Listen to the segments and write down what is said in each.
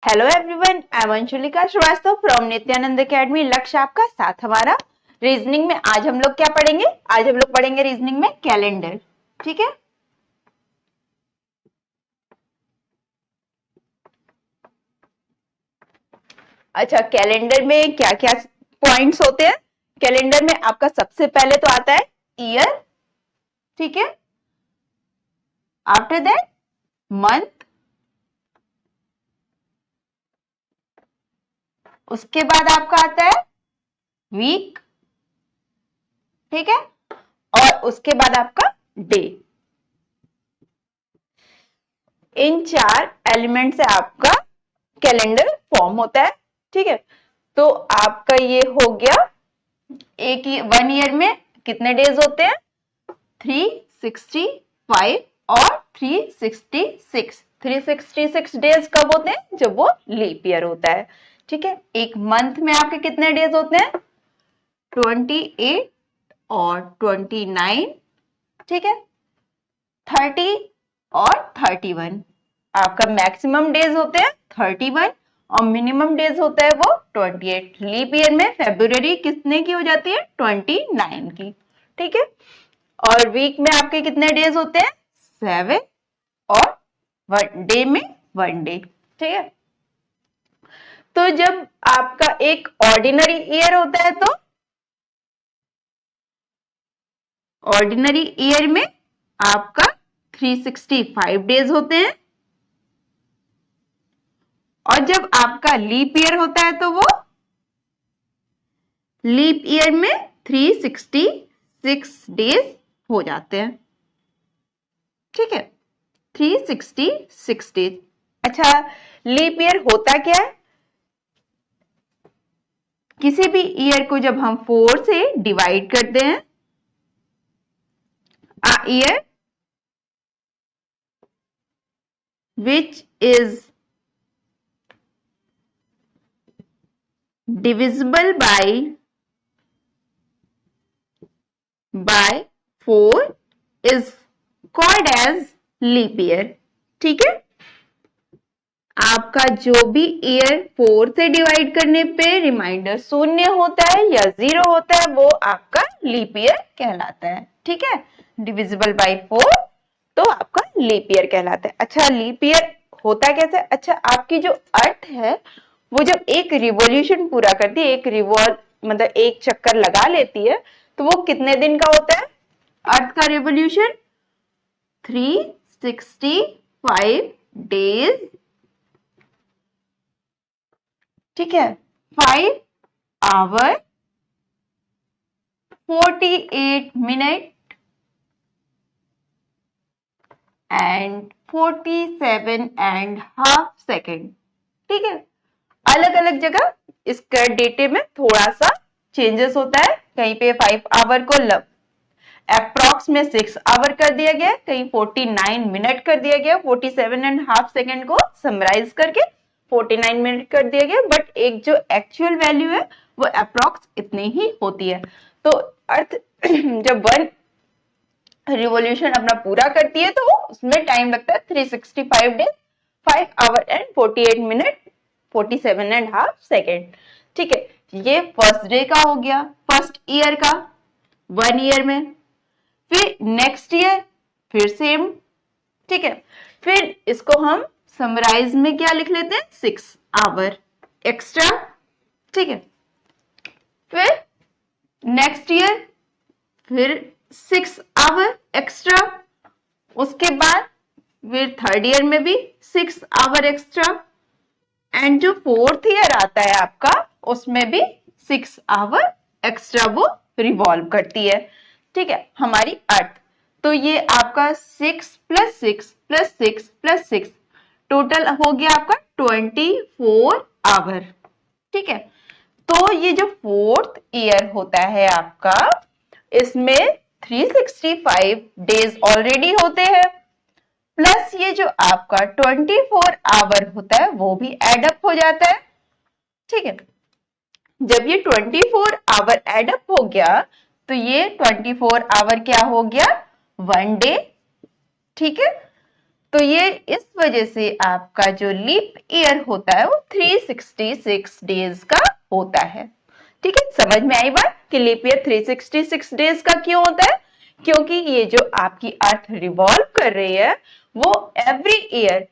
Hello everyone, I am Anshulika Shrivastava from Nityanand Academy. लक्ष्य आपका साथ हमारा। रीजनिंग में आज हम लोग क्या पढ़ेंगे? आज हम लोग पढ़ेंगे रीजनिंग में कैलेंडर। ठीक है, अच्छा कैलेंडर में क्या क्या पॉइंट्स होते हैं? कैलेंडर में आपका सबसे पहले तो आता है ईयर, ठीक है, आफ्टर दैट मंथ, उसके बाद आपका आता है वीक, ठीक है, और उसके बाद आपका डे। इन चार एलिमेंट से आपका कैलेंडर फॉर्म होता है। ठीक है, तो आपका ये हो गया। एक वन ईयर में कितने डेज होते हैं? 365 और 366। 366 डेज कब होते हैं? जब वो लीप ईयर होता है। ठीक है, एक मंथ में आपके कितने डेज होते हैं? 28 और 29, ठीक है, 30 और 31। आपका मैक्सिमम डेज होते हैं 31 और मिनिमम डेज होता है वो 28। लीप ईयर में फरवरी कितने की हो जाती है? 29 की। ठीक है, और वीक में आपके कितने डेज होते हैं? 7 और वन डे में 1 डे। ठीक है, तो जब आपका एक ऑर्डिनरी ईयर होता है तो ऑर्डिनरी ईयर में आपका 365 डेज होते हैं, और जब आपका लीप ईयर होता है तो वो लीप ईयर में 366 डेज हो जाते हैं। ठीक है, 366 डेज। अच्छा, लीप ईयर होता क्या है? किसी भी ईयर को जब हम 4 से डिवाइड करते हैं, a year which is divisible by 4 is called as leap year। ठीक है, आपका जो भी ईयर 4 से डिवाइड करने पे रिमाइंडर 0 होता है या 0 होता है वो आपका लीप ईयर कहलाता है। ठीक है, डिविजिबल बाय 4 तो आपका लीप ईयर कहलाता है। अच्छा, लीप ईयर होता कैसे? अच्छा, आपकी जो अर्थ है वो जब एक रिवॉल्यूशन पूरा करती है, एक रिवॉल्व मतलब एक चक्कर लगा लेती है, तो वो कितने दिन का होता है? अर्थ का रिवॉल्यूशन 365 डेज। ठीक है, 5 आवर 48 मिनट एंड 47.5 सेकेंड। ठीक है, अलग अलग जगह इसका डेटे में थोड़ा सा चेंजेस होता है। कहीं पे 5 आवर को अप्रॉक्स में 6 आवर कर दिया गया, कहीं 49 मिनट कर दिया गया, 47.5 सेकेंड को समराइज करके 49 मिनट कर दिया गया, बट एक जो एक्चुअल वैल्यू है वो अप्रॉक्स इतनी ही होती है। तो अर्थ जब वन रिवॉल्यूशन अपना पूरा करती है तो उसमें टाइम लगता है 365 days, 5 our and 48 minute 47.5 second. ठीक है, ये फर्स्ट डे का हो गया, फर्स्ट ईयर का, 1 ईयर में। फिर नेक्स्ट ईयर फिर सेम। ठीक है, फिर इसको हम समराइज में क्या लिख लेते हैं? 6 आवर एक्स्ट्रा। ठीक है, फिर नेक्स्ट ईयर फिर 6 आवर एक्स्ट्रा, उसके बाद फिर थर्ड ईयर में भी 6 आवर एक्स्ट्रा, एंड जो फोर्थ ईयर आता है आपका उसमें भी 6 आवर एक्स्ट्रा वो रिवॉल्व करती है। ठीक है, हमारी अर्थ। तो ये आपका 6 + 6 + 6 + 6 टोटल हो गया आपका 24 आवर। ठीक है, तो ये जो फोर्थ ईयर होता है आपका, इसमें 365 डेज ऑलरेडी होते हैं, प्लस ये जो आपका 24 आवर होता है वो भी एड अप हो जाता है। ठीक है, जब ये 24 आवर एड अप हो गया तो ये 24 आवर क्या हो गया? 1 डे। ठीक है, तो ये इस वजह से आपका जो लीप ईयर होता है वो 366 डेज का होता है। ठीक है, समझ में आई बात कि लीप ईयर 366 डेज का क्यों होता है? क्योंकि ये जो आपकी अर्थ रिवॉल्व कर रही है वो एवरी ईयर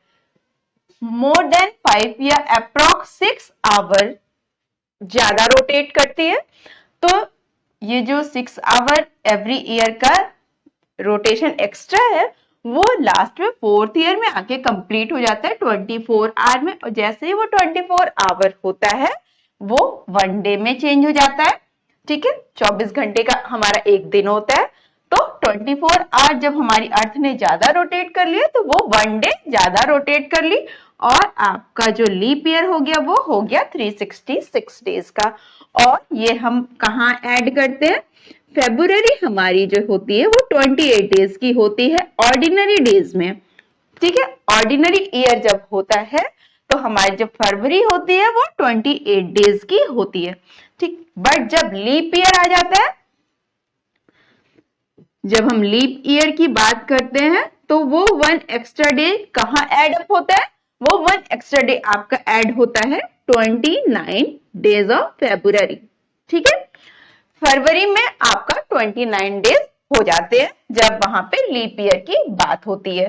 मोर देन 5 या अप्रॉक्स 6 आवर ज्यादा रोटेट करती है। तो ये जो 6 आवर एवरी ईयर का रोटेशन एक्स्ट्रा है वो लास्ट में 4th ईयर में आके कंप्लीट हो जाता है 24 आवर में, और जैसे ही वो 24 आवर होता है वो 1 डे में चेंज हो जाता है। ठीक है, 24 घंटे का हमारा एक दिन होता है, तो 24 आवर जब हमारी अर्थ ने ज्यादा रोटेट कर लिया तो वो 1 डे ज्यादा रोटेट कर ली, और आपका जो लीप ईयर हो गया वो हो गया 366 डेज का। और ये हम कहाँ ऐड करते हैं? फेब्रुअरी हमारी जो होती है वो 28 डेज की होती है ऑर्डिनरी डेज में। ठीक है, ऑर्डिनरी ईयर जब होता है तो हमारी जो फरवरी होती है वो 28 डेज की होती है। ठीक, बट जब लीप ईयर आ जाता है, जब हम लीप ईयर की बात करते हैं तो वो 1 एक्स्ट्रा डे कहाँ ऐड अप होता है? वो 1 एक्स्ट्रा डे आपका ऐड होता है 29 डेज ऑफ फेब्रुअरी। ठीक है, फरवरी में आपका 29 डेज हो जाते हैं जब वहां पे लीप ईयर की बात होती है।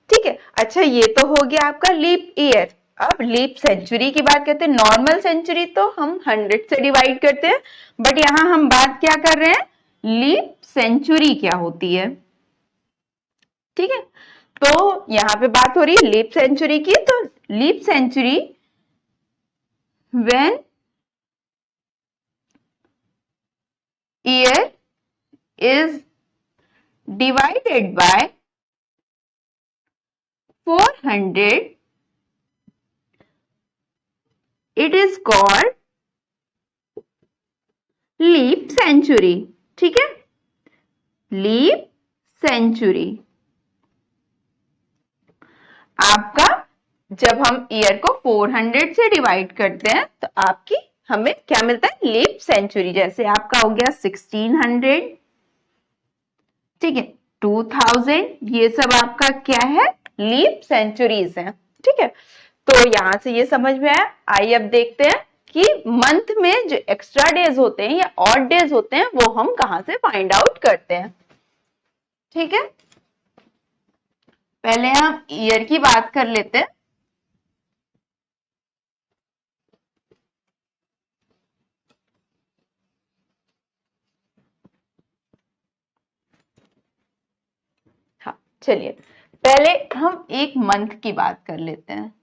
ठीक है, अच्छा ये तो हो गया आपका लीप ईयर। अब लीप सेंचुरी की बात करते हैं। नॉर्मल सेंचुरी तो हम 100 से डिवाइड करते हैं, बट यहां हम बात क्या कर रहे हैं? लीप सेंचुरी क्या होती है। ठीक है, तो यहां पे बात हो रही है लीप सेंचुरी की। तो leap century when year is divided by 400, it is called leap century. ठीक है, लीप सेंचुरी आपका जब हम ईयर को 400 से डिवाइड करते हैं तो आपकी हमें क्या मिलता है? Leap century. जैसे आपका हो गया 1600, ठीक है, 2000, ये सब आपका क्या है? लीप सेंचुरीज हैं। ठीक है, तो यहां से ये समझ में आया। आइए अब देखते हैं कि मंथ में जो एक्स्ट्रा डेज होते हैं या ऑड डेज होते हैं वो हम कहां से फाइंड आउट करते हैं। ठीक है, पहले हम ईयर की बात कर लेते हैं। हाँ, चलिए पहले हम एक मंथ की बात कर लेते हैं।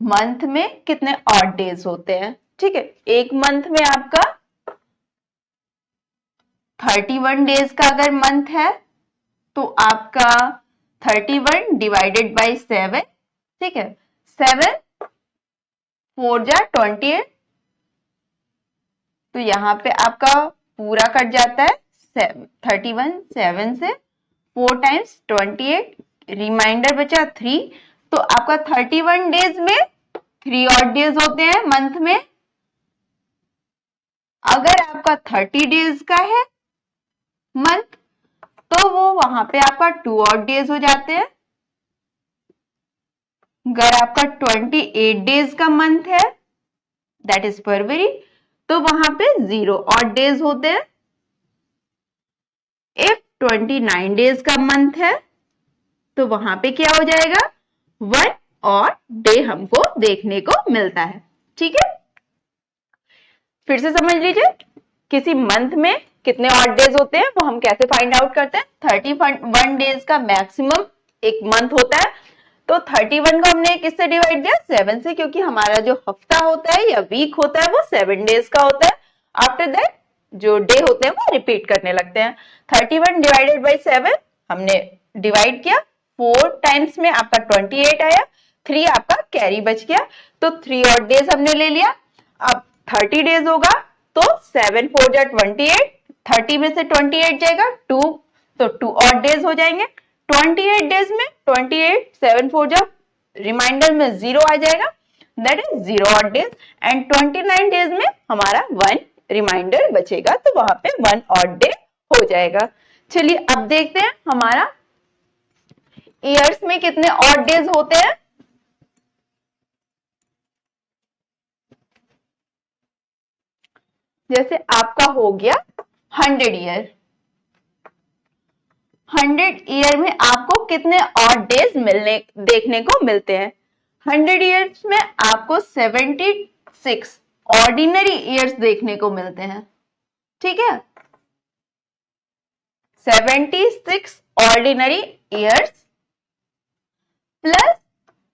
मंथ में कितने ऑड डेज होते हैं? ठीक है, एक मंथ में आपका 31 डेज का अगर मंथ है तो आपका 31 डिवाइडेड बाई 7, ठीक है, 7 4 जा 28, तो यहां पे आपका पूरा कट जाता है 31 7 से, 4 टाइम्स 28, रिमाइंडर बचा 3। तो आपका 31 डेज में 3 ऑड डेज होते हैं मंथ में। अगर आपका 30 डेज का है मंथ तो वो वहां पे आपका 2 ऑड डेज हो जाते हैं। अगर आपका 28 डेज का मंथ है दैट इज फरवरी तो वहां पे 0 ऑड डेज होते हैं। इफ 29 डेज का मंथ है तो वहां पे क्या हो जाएगा? 1 ऑड डे हमको देखने को मिलता है। ठीक है, फिर से समझ लीजिए किसी मंथ में कितने ऑड डेज होते हैं वो हम कैसे फाइंड आउट करते हैं। 31 डेज का मैक्सिमम एक मंथ होता है, तो 31 को हमने किससे डिवाइड किया? 7 से, क्योंकि हमारा जो हफ्ता होता है या वीक होता है वो 7 डेज का होता है। आफ्टर दैट जो डे होते हैं वो रिपीट करने लगते हैं। 31 डिवाइडेड बाई 7 हमने डिवाइड किया, 4 टाइम्स में आपका 28 आया, 3 आपका कैरी बच गया, तो 3 ऑड डेज हमने ले लिया। अब 30 डेज होगा तो 7 4 जा 28, 30 में से 28 जाएगा 2, तो 2 ऑड डेज हो जाएंगे। 28 डेज में 28 7 4 जा रिमाइंडर में 0 आ जाएगा, that is 0 odd days. And 29 days में हमारा 1 रिमाइंडर बचेगा, तो वहां पे 1 ऑड डे हो जाएगा। चलिए अब देखते हैं हमारा ईयर्स में कितने ऑड डेज होते हैं? जैसे आपका हो गया 100 ईयर, 100 ईयर में आपको कितने ऑड डेज देखने को मिलते हैं? 100 ईयर्स में आपको 76 ऑर्डिनरी ईयर्स देखने को मिलते हैं, ठीक है। 76 ऑर्डिनरी ईयर्स प्लस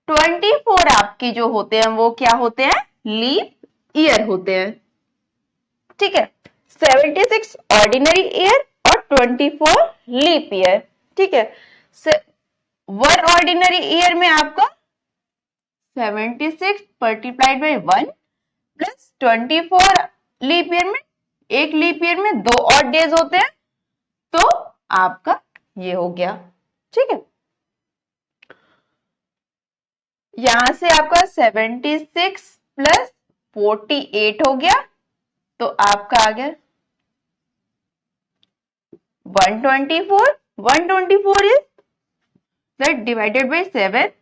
24 आपके जो होते हैं वो क्या होते हैं? लीप ईयर होते हैं, ठीक है। 76 ऑर्डिनरी ईयर और 24 लीप ईयर, ठीक है। वन ऑर्डिनरी ईयर में आपका 76 multiplied by 1 plus 24 leap year में, एक लीप ईयर में 2 ऑड डेज होते हैं, तो आपका ये हो गया, ठीक है। यहां से आपका 76 प्लस 48 हो गया, तो आपका आ गया 124. 124 is that divided by 7.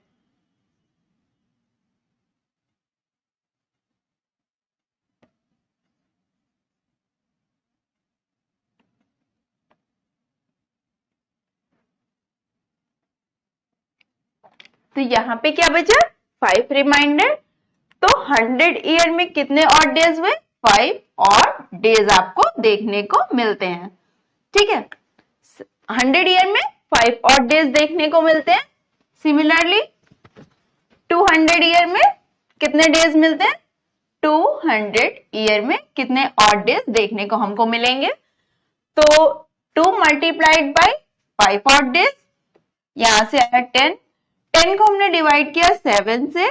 तो यहाँ पे क्या बचा? 5 रिमाइंडर। तो 100 ईयर में कितने ऑड डेज हुए? 5 ऑड डेज आपको देखने को मिलते हैं, ठीक है। 100 ईयर में 5 ऑड डेज देखने को मिलते हैं। सिमिलरली 200 ईयर में कितने डेज मिलते हैं? 200 ईयर में कितने ऑड डेज देखने को हमको मिलेंगे? तो 2 मल्टीप्लाइड बाई 5 ऑड डेज, यहां से आया 10। 10 को हमने डिवाइड किया 7 से,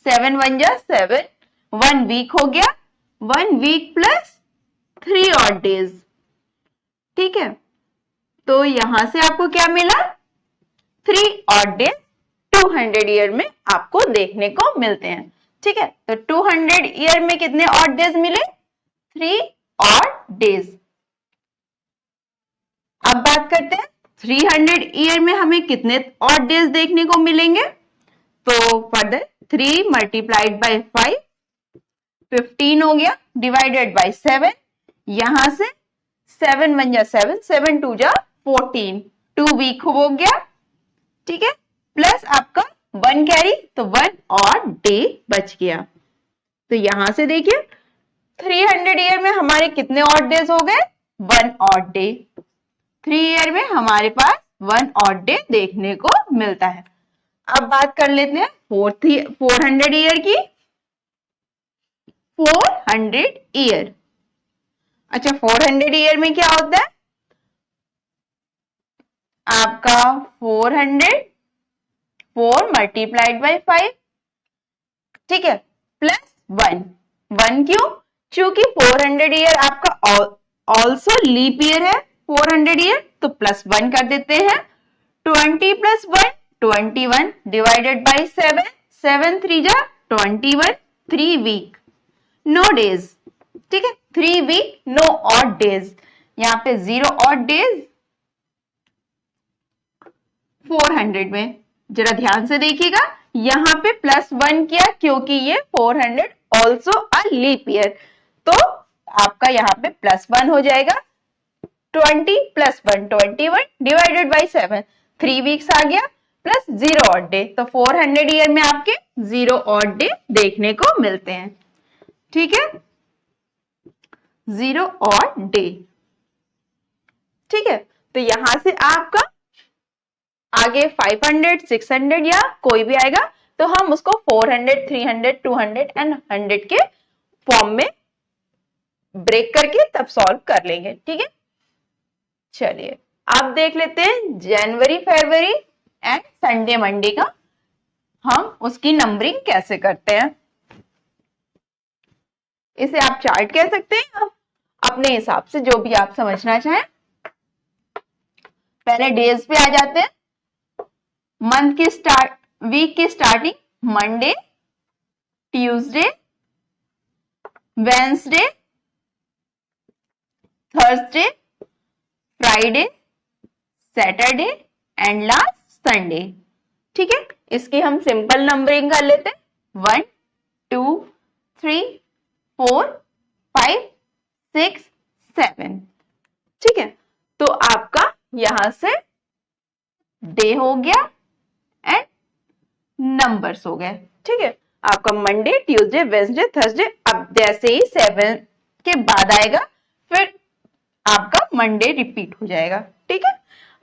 7 1 जा 7, 1 वीक हो गया, 1 वीक प्लस 3 ऑड डेज, ठीक है। तो यहां से आपको क्या मिला? 3 ऑड डेज 200 ईयर में आपको देखने को मिलते हैं, ठीक है। तो 200 ईयर में कितने ऑड डेज मिले? 3 ऑड डेज। अब बात करते हैं 300 ईयर में हमें कितने ऑड डेज देखने को मिलेंगे? तो फर्दर 3 मल्टीप्लाइड बाई 5, 15 हो गया, डिवाइडेड बाई 7, यहां से 7 1 जा 7, 7 2 जा 14, 2 वीक हो गया, ठीक है। प्लस आपका 1 कैरी, तो 1 ऑड डे बच गया। तो यहां से देखिए 300 ईयर में हमारे कितने ऑड डेज हो गए? 1 ऑड डे। 3 ईयर में हमारे पास 1 ऑड डे देखने को मिलता है। अब बात कर लेते हैं 400 ईयर की। 400 ईयर, अच्छा 400 ईयर में क्या होता है? आपका 400, 4 मल्टीप्लाइड बाई 5, ठीक है, प्लस 1। 1 क्यों? क्योंकि 400 ईयर आपका ऑल्सो लीप ईयर है 400 ईयर, तो प्लस 1 कर देते हैं। 20 प्लस 1 21 डिवाइडेड बाई 7, 7 3 जा 21, 3 वीक नो डेज, ठीक है। 3 वीक नो ऑड डेज, यहाँ पे 0 ऑड डेज 400 में। जरा ध्यान से देखिएगा, यहाँ पे प्लस 1 किया क्योंकि ये 400 ऑल्सो अ लीप ईयर, तो आपका यहाँ पे प्लस 1 हो जाएगा। 20 प्लस 1 21 डिवाइडेड बाई 7, 3 वीक्स आ गया, प्लस 0 ऑड डे, तो 400 ईयर में आपके 0 ऑड डे देखने को मिलते हैं, ठीक है। 0 ऑड डे, ठीक है। तो यहां से आपका आगे 500 600 या कोई भी आएगा, तो हम उसको 400 300 200 एंड 100 के फॉर्म में ब्रेक करके तब सॉल्व कर लेंगे, ठीक है। चलिए आप देख लेते हैं जनवरी फरवरी एंड संडे मंडे का हम उसकी नंबरिंग कैसे करते हैं। इसे आप चार्ट कह सकते हैं, अपने हिसाब से जो भी आप समझना चाहें। पहले डेज पे आ जाते हैं। मंथ की वीक की starting Monday, Tuesday, Wednesday, Thursday, Friday, Saturday and last Sunday. ठीक है, इसकी हम सिंपल नंबरिंग कर लेते हैं 1 2 3 4 5 6 7। ठीक है, तो आपका यहां से डे हो गया एंड नंबर्स हो गए। ठीक है, आपका मंडे ट्यूसडे वेडनेसडे थर्सडे, अब जैसे ही 7 के बाद आएगा फिर आपका मंडे रिपीट हो जाएगा। ठीक है,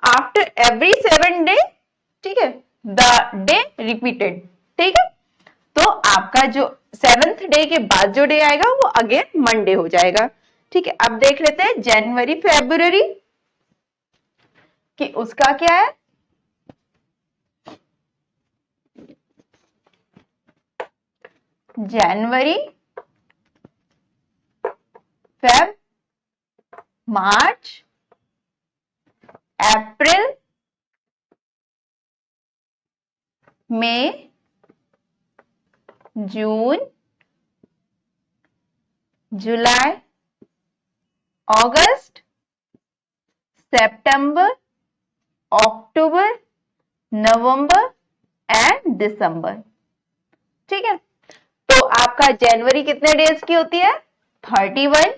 आफ्टर एवरी 7 डे, ठीक है, द डे रिपीटेड। ठीक है, तो आपका जो 7th डे के बाद जो डे आएगा वो अगेन मंडे हो जाएगा। ठीक है, अब देख लेते हैं जनवरी फरवरी कि उसका क्या है। January Feb March April May June July August September October November and December. ठीक है, तो आपका जनवरी कितने डेज की होती है 31।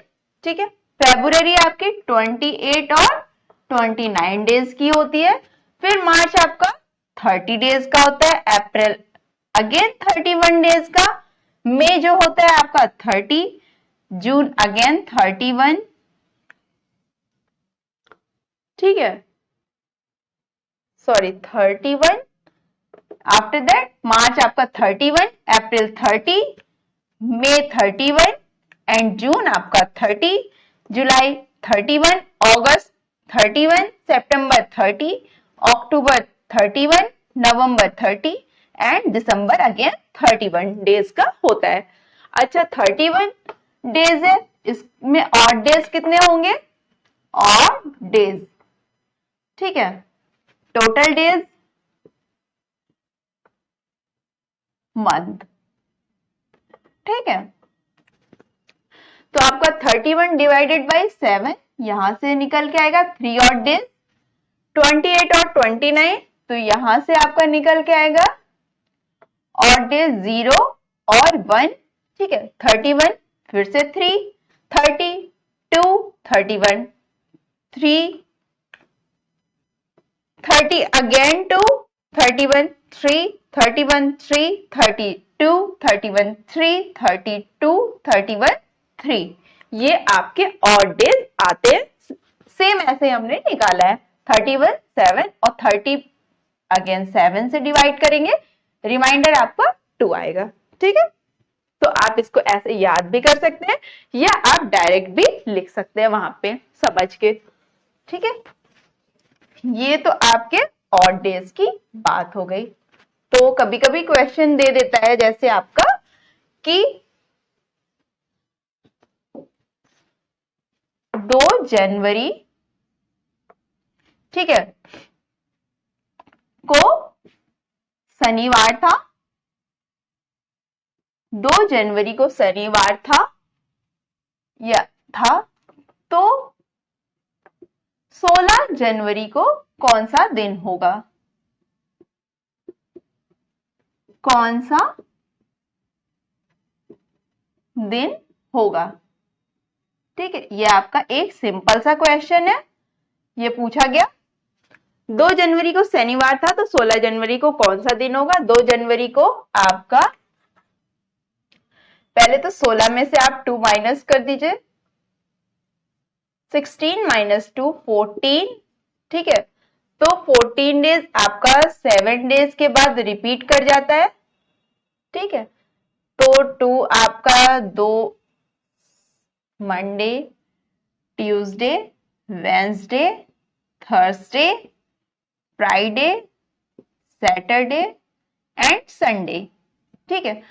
ठीक है, फरवरी आपकी 28 और 29 डेज की होती है। फिर मार्च आपका 30 डेज का होता है, अप्रैल अगेन 31 डेज का, मई जो होता है आपका 30, जून अगेन 31। ठीक है, सॉरी 31, आफ्टर दैट मार्च आपका 31, अप्रैल 30, मई 31 एंड जून आपका 30, जुलाई 31, अगस्त 31, सितंबर 30, अक्टूबर 31, नवंबर 30 एंड दिसंबर अगेन 31 डेज का होता है। अच्छा 31 डेज है, इसमें ऑड डेज कितने होंगे, ऑड डेज। ठीक है, टोटल डेज मंथ। ठीक है, तो आपका 31 डिवाइडेड बाई 7 यहां से निकल के आएगा 3 ऑड डेज, 28 और 29 तो यहां से आपका निकल के आएगा ऑड डेज 0 और 1। ठीक है, 31 फिर से 3, 30 2 31 3 30 अगेन 2 31 3 31 3 32 31 3 32 31 3, ये आपके ऑड डेज आते हैं। सेम ऐसे हमने निकाला है 31 7 और 30 अगेन 7 से डिवाइड करेंगे, रिमाइंडर आपका 2 आएगा। ठीक है, तो आप इसको ऐसे याद भी कर सकते हैं या आप डायरेक्ट भी लिख सकते हैं वहां पे समझ के। ठीक है, ये तो आपके ऑड डेज की बात हो गई। तो कभी कभी क्वेश्चन दे देता है जैसे आपका कि 2 जनवरी, ठीक है, को शनिवार था, 2 जनवरी को शनिवार था या था, तो 16 जनवरी को कौन सा दिन होगा, कौन सा दिन होगा। ठीक है, ये आपका एक सिंपल सा क्वेश्चन है, ये पूछा गया 2 जनवरी को शनिवार था तो 16 जनवरी को कौन सा दिन होगा। 2 जनवरी को आपका पहले तो 16 में से आप 2 माइनस कर दीजिए, 16 माइनस 2 14। ठीक है, तो 14 डेज आपका 7 डेज के बाद रिपीट कर जाता है। ठीक है, तो 2 आपका 2 Monday Tuesday Wednesday Thursday Friday Saturday and Sunday. ठीक है,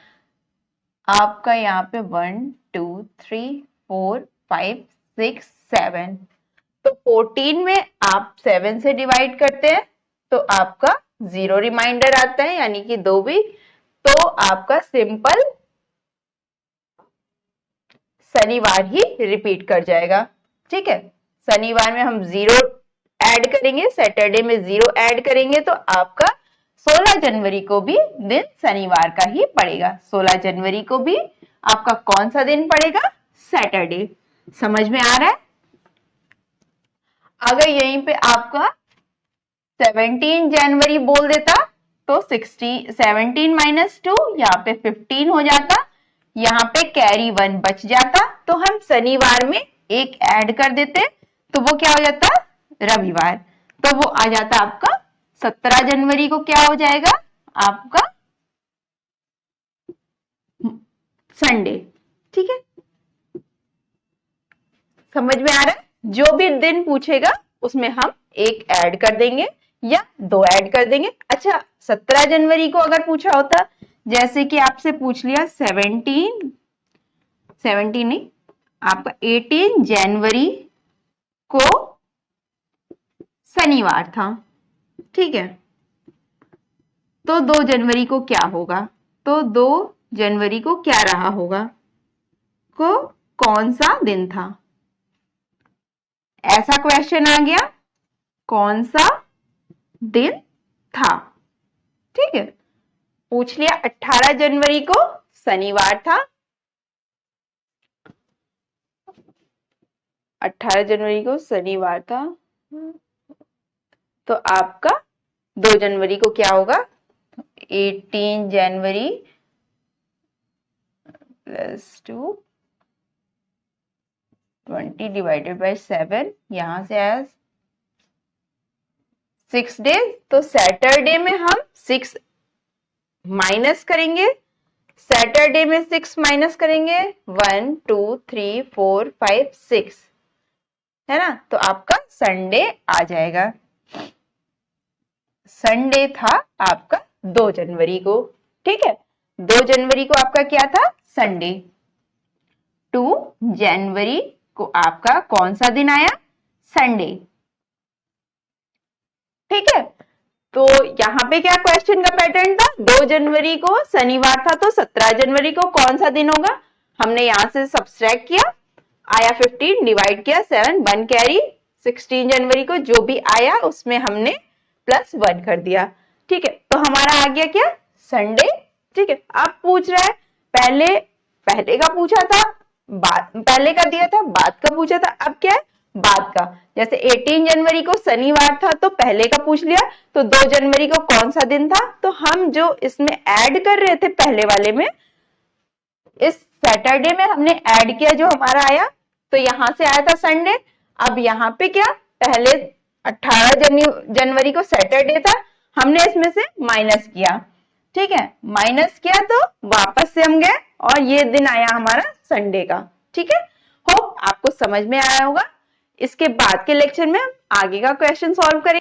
आपका यहाँ पे 1 2 3 4 5 6 7, तो 14 में आप 7 से डिवाइड करते हैं तो आपका 0 रिमाइंडर आता है, यानी कि 2 भी, तो आपका सिंपल शनिवार ही रिपीट कर जाएगा। ठीक है, शनिवार में हम 0 ऐड करेंगे, सैटरडे में 0 ऐड करेंगे, तो आपका 16 जनवरी को भी दिन शनिवार का ही पड़ेगा। 16 जनवरी को भी आपका कौन सा दिन पड़ेगा? सैटरडे। समझ में आ रहा है? अगर यहीं पे आपका 17 जनवरी बोल देता तो 17 माइनस 2 यहाँ पे 15 हो जाता, यहाँ पे कैरी 1 बच जाता, तो हम शनिवार में एक ऐड कर देते तो वो क्या हो जाता? रविवार। तो वो आ जाता आपका 17 जनवरी को क्या हो जाएगा? आपका संडे। ठीक है, समझ में आ रहा है? जो भी दिन पूछेगा उसमें हम एक ऐड कर देंगे या 2 ऐड कर देंगे। अच्छा, 17 जनवरी को अगर पूछा होता, जैसे कि आपसे पूछ लिया 17 नहीं, आपका 18 जनवरी को शनिवार था, ठीक है, तो 2 जनवरी को क्या होगा? तो 2 जनवरी को क्या रहा होगा? को कौन सा दिन था? ऐसा क्वेश्चन आ गया, कौन सा दिन था? ठीक है, पूछ लिया 18 जनवरी को शनिवार था, 18 जनवरी को शनिवार था, तो आपका 2 जनवरी को क्या होगा? 18 जनवरी प्लस 2 20 डिवाइडेड बाय 7, यहां से आया 6 डेज। तो सैटरडे में हम 6 माइनस करेंगे, सैटरडे में 6 माइनस करेंगे, 1 2 3 4 5 6, है ना? तो आपका संडे आ जाएगा। संडे था आपका 2 जनवरी को। ठीक है, 2 जनवरी को आपका क्या था? संडे। 2 जनवरी को आपका कौन सा दिन आया? संडे। ठीक है, तो यहाँ पे क्या क्वेश्चन का पैटर्न था? 2 जनवरी को शनिवार था, तो 17 जनवरी को कौन सा दिन होगा? हमने यहां से सब्सट्रैक्ट किया, आया 15, डिवाइड किया 7, 1 कैरी, 16 जनवरी को जो भी आया उसमें हमने प्लस 1 कर दिया। ठीक है, तो हमारा आ गया क्या? संडे। ठीक है, अब पूछ रहा है पहले का पूछा था, पहले का दिया था, बाद का पूछा था, अब क्या है? बाद का। जैसे 18 जनवरी को शनिवार था तो पहले का पूछ लिया, तो 2 जनवरी को कौन सा दिन था? तो हम जो इसमें ऐड कर रहे थे पहले वाले में, इस सैटरडे में हमने ऐड किया, जो हमारा आया, तो यहां से आया था संडे। अब यहाँ पे क्या, पहले 18 जनवरी को सैटरडे था, हमने इसमें से माइनस किया। ठीक है, माइनस किया तो वापस से हम गए और ये दिन आया हमारा संडे का। ठीक है, होप आपको समझ में आया होगा। इसके बाद के लेक्चर में हम आगे का क्वेश्चन सॉल्व करेंगे।